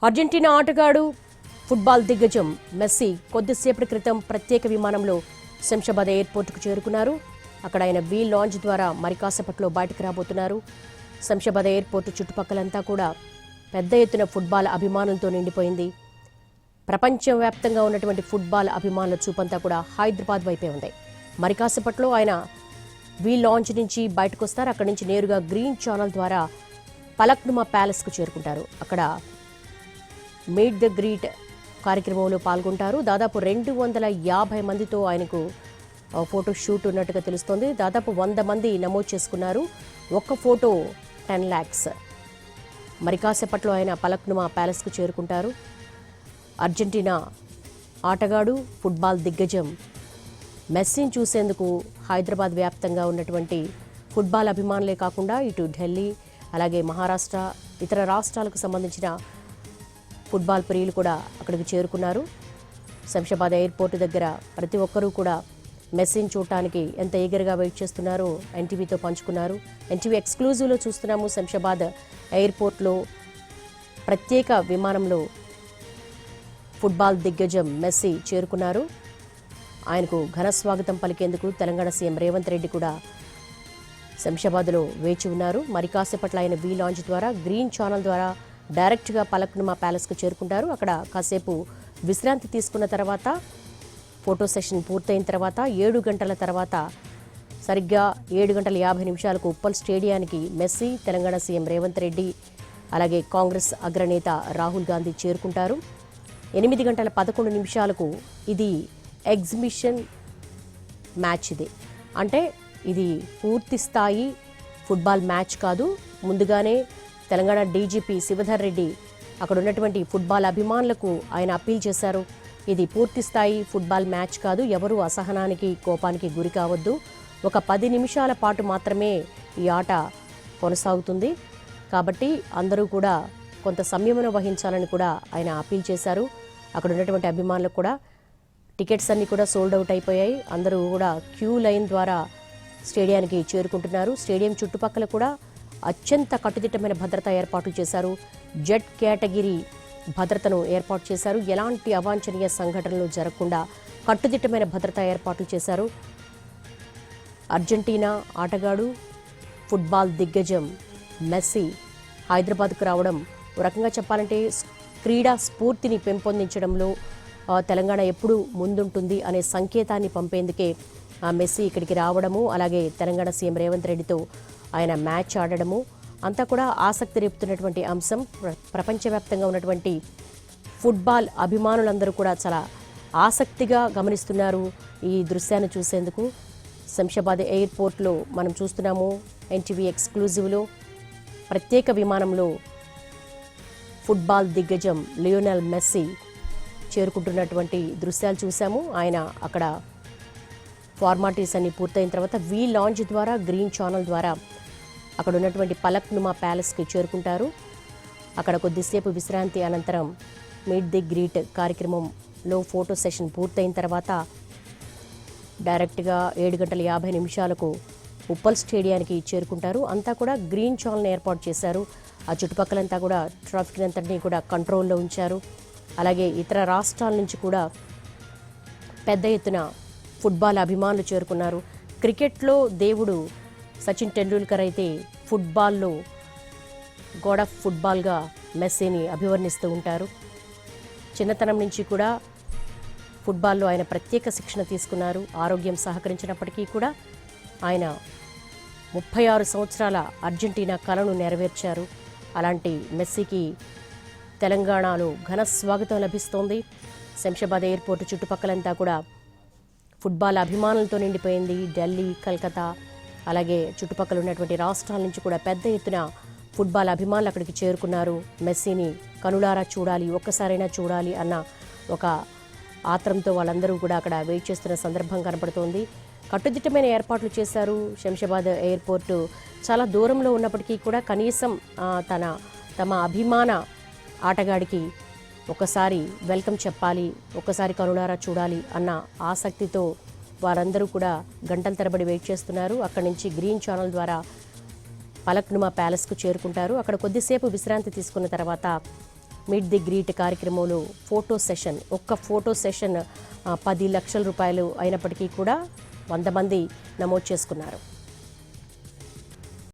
Argentina ఆటగాడు football దిగ్గజం messy కొద్దిసేపటి క్రితం ప్రత్యేక విమానంలో శంషాబాద్ ఎయిర్పోర్టుకు చేరుకున్నారు. అక్కడ ఆయన వీ లాంజ్ ద్వారా మరి కాసేపట్లో బయటకు రాబోతున్నారు. శంషాబాద్ ఎయిర్పోర్టు చుట్టుపక్కలంతా కూడా పెద్ద ఎత్తున ఫుట్బాల్ అభిమానులతో నిండిపోయింది. ప్రపంచవ్యాప్తంగా ఉన్నటువంటి ఫుట్బాల్ అభిమానుల చూపంతా కూడా హైదరాబాద్ వైపే ఉంది. మరి కాసేపట్లో ఆయన వీ లాంజ్ నుంచి బయటకు వస్తారు. అక్కడి నుంచి నేరుగా గ్రీన్ ఛానల్ ద్వారా పలక్నుమా ప్యాలెస్కు చేరుకుంటారు. అక్కడ మీట్ ద గ్రీట్ కార్యక్రమంలో పాల్గొంటారు. దాదాపు 250 మందితో ఆయనకు ఫోటో షూట్ ఉన్నట్టుగా తెలుస్తోంది. దాదాపు 100 మంది నమోదు చేసుకున్నారు. ఒక్క ఫోటో 10 lakhs. మరి కాసేపట్లో ఆయన పలక్నుమా ప్యాలెస్కు చేరుకుంటారు. అర్జెంటీనా ఆటగాడు ఫుట్బాల్ దిగ్గజం మెస్సీని చూసేందుకు హైదరాబాద్ వ్యాప్తంగా ఉన్నటువంటి ఫుట్బాల్ అభిమానులే కాకుండా ఇటు ఢిల్లీ, అలాగే మహారాష్ట్ర, ఇతర రాష్ట్రాలకు సంబంధించిన ఫుట్బాల్ ప్రియులు కూడా అక్కడికి చేరుకున్నారు. శంషాబాద్ ఎయిర్పోర్టు దగ్గర ప్రతి ఒక్కరూ కూడా మెస్సీని చూడటానికి ఎంత ఈగర్గా వెయిట్ చేస్తున్నారో ఎన్టీవీతో పంచుకున్నారు. ఎన్టీవీ ఎక్స్క్లూజివ్లో చూస్తున్నాము. శంషాబాద్ ఎయిర్పోర్ట్లో ప్రత్యేక విమానంలో ఫుట్బాల్ దిగ్గజం మెస్సీ చేరుకున్నారు. ఆయనకు ఘన స్వాగతం పలికేందుకు తెలంగాణ సీఎం రేవంత్ రెడ్డి కూడా శంషాబాద్లో వేచి ఉన్నారు. మరి కాసేపట్ల ఆయన వీ లాంజ్ ద్వారా గ్రీన్ ఛానల్ ద్వారా డైరెక్ట్గా పలక్నుమా ప్యాలెస్కు చేరుకుంటారు. అక్కడ కాసేపు విశ్రాంతి తీసుకున్న తర్వాత ఫోటో సెషన్ పూర్తయిన తర్వాత 7 గంటల తర్వాత సరిగ్గా 7:50 ఉప్పల్ స్టేడియానికి మెస్సీ, తెలంగాణ సీఎం రేవంత్ రెడ్డి, అలాగే కాంగ్రెస్ అగ్రనేత రాహుల్ గాంధీ చేరుకుంటారు. 8:11 ఇది ఎగ్జిబిషన్ మ్యాచ్. అంటే ఇది పూర్తి స్థాయి ఫుట్బాల్ మ్యాచ్ కాదు. ముందుగానే తెలంగాణ డీజీపీ శివధర్ రెడ్డి అక్కడ ఉన్నటువంటి ఫుట్బాల్ అభిమానులకు ఆయన అప్పీల్ చేశారు. ఇది పూర్తి స్థాయి ఫుట్బాల్ మ్యాచ్ కాదు, ఎవరూ అసహనానికి కోపానికి గురి కావద్దు, ఒక 10 నిమిషాల పాటు మాత్రమే ఈ ఆట కొనసాగుతుంది, కాబట్టి అందరూ కూడా కొంత సంయమనం వహించాలని కూడా ఆయన అప్పీల్ చేశారు. అక్కడ ఉన్నటువంటి అభిమానులకు కూడా టికెట్స్ అన్నీ కూడా సోల్డ్ అవుట్ అయిపోయాయి. అందరూ కూడా క్యూ లైన్ ద్వారా స్టేడియానికి చేరుకుంటున్నారు. స్టేడియం చుట్టుపక్కల కూడా అత్యంత కట్టుదిట్టమైన భద్రతా ఏర్పాట్లు చేశారు. జెడ్ కేటగిరీ భద్రతను ఏర్పాటు చేశారు. ఎలాంటి అవాంఛనీయ సంఘటనలు జరగకుండా కట్టుదిట్టమైన భద్రతా ఏర్పాట్లు చేశారు. అర్జెంటీనా ఆటగాడు ఫుట్బాల్ దిగ్గజం మెస్సీ హైదరాబాద్కు రావడం ఒక రకంగా చెప్పాలంటే క్రీడా స్ఫూర్తిని పెంపొందించడంలో తెలంగాణ ఎప్పుడు ముందుంటుంది అనే సంకేతాన్ని పంపేందుకే మెస్సీ ఇక్కడికి రావడము, అలాగే తెలంగాణ సీఎం రేవంత్ రెడ్డితో ఆయన మ్యాచ్ ఆడడము అంతా కూడా ఆసక్తి రేపుతున్నటువంటి అంశం. ప్రపంచవ్యాప్తంగా ఉన్నటువంటి ఫుట్బాల్ అభిమానులందరూ కూడా చాలా ఆసక్తిగా గమనిస్తున్నారు ఈ దృశ్యాన్ని చూసేందుకు. శంషాబాద్ ఎయిర్పోర్ట్లో మనం చూస్తున్నాము. ఎన్టీవీ ఎక్స్క్లూజివ్లో ప్రత్యేక విమానంలో ఫుట్బాల్ దిగ్గజం లియోనెల్ మెస్సీ చేరుకుంటున్నటువంటి దృశ్యాలు చూసాము. ఆయన అక్కడ ఫార్మాలిటీస్ అన్ని పూర్తయిన తర్వాత వీ లాంజ్ ద్వారా గ్రీన్ ఛానల్ ద్వారా అక్కడ ఉన్నటువంటి పలక్నుమా ప్యాలెస్కి చేరుకుంటారు. అక్కడ కొద్దిసేపు విశ్రాంతి అనంతరం మీట్ ది గ్రీట్ కార్యక్రమంలో ఫోటో సెషన్ పూర్తయిన తర్వాత డైరెక్ట్గా 7:50 ఉప్పల్ స్టేడియానికి చేరుకుంటారు. అంతా కూడా గ్రీన్ ఛానల్ ఏర్పాటు చేశారు. ఆ చుట్టుపక్కలంతా కూడా ట్రాఫిక్ అంతటినీ కూడా కంట్రోల్లో ఉంచారు. అలాగే ఇతర రాష్ట్రాల నుంచి కూడా పెద్ద ఎత్తున ఫుట్బాల్ అభిమానులు చేరుకున్నారు. క్రికెట్లో దేవుడు సచిన్ టెండూల్కర్ అయితే ఫుట్బాల్లో గాడ్ ఆఫ్ ఫుట్బాల్గా మెస్సీని అభివర్ణిస్తూ ఉంటారు. చిన్నతనం నుంచి కూడా ఫుట్బాల్లో ఆయన ప్రత్యేక శిక్షణ తీసుకున్నారు. ఆరోగ్యం సహకరించినప్పటికీ కూడా ఆయన 36 సంవత్సరాల అర్జెంటీనా కలను నెరవేర్చారు. అలాంటి మెస్సీకి తెలంగాణలో ఘన స్వాగతం లభిస్తోంది. శంషాబాద్ ఎయిర్పోర్టు చుట్టుపక్కలంతా కూడా ఫుట్బాల్ అభిమానులతో నిండిపోయింది. ఢిల్లీ, కలకత్తా, అలాగే చుట్టుపక్కల ఉన్నటువంటి రాష్ట్రాల నుంచి కూడా పెద్ద ఎత్తున ఫుట్బాల్ అభిమానులు అక్కడికి చేరుకున్నారు. మెస్సీని కనులారా చూడాలి, ఒక్కసారైనా చూడాలి అన్న ఒక ఆత్రంతో వాళ్ళందరూ కూడా అక్కడ వెయిట్ చేస్తున్న సందర్భం కనపడుతోంది. కట్టుదిట్టమైన ఏర్పాట్లు చేశారు. శంషాబాద్ ఎయిర్పోర్టు చాలా దూరంలో ఉన్నప్పటికీ కూడా కనీసం తమ అభిమాన ఆటగాడికి ఒకసారి వెల్కమ్ చెప్పాలి, ఒకసారి కనులారా చూడాలి అన్న ఆసక్తితో వారందరూ కూడా గంటల తరబడి వెయిట్ చేస్తున్నారు. అక్కడి నుంచి గ్రీన్ ఛానల్ ద్వారా పలక్నుమా ప్యాలెస్కు చేరుకుంటారు. అక్కడ కొద్దిసేపు విశ్రాంతి తీసుకున్న తర్వాత మీట్ ది గ్రీట్ కార్యక్రమంలో ఒక్క ఫోటో సెషన్ 10 లక్షల రూపాయలు అయినప్పటికీ కూడా 100 మంది నమోదు చేసుకున్నారు.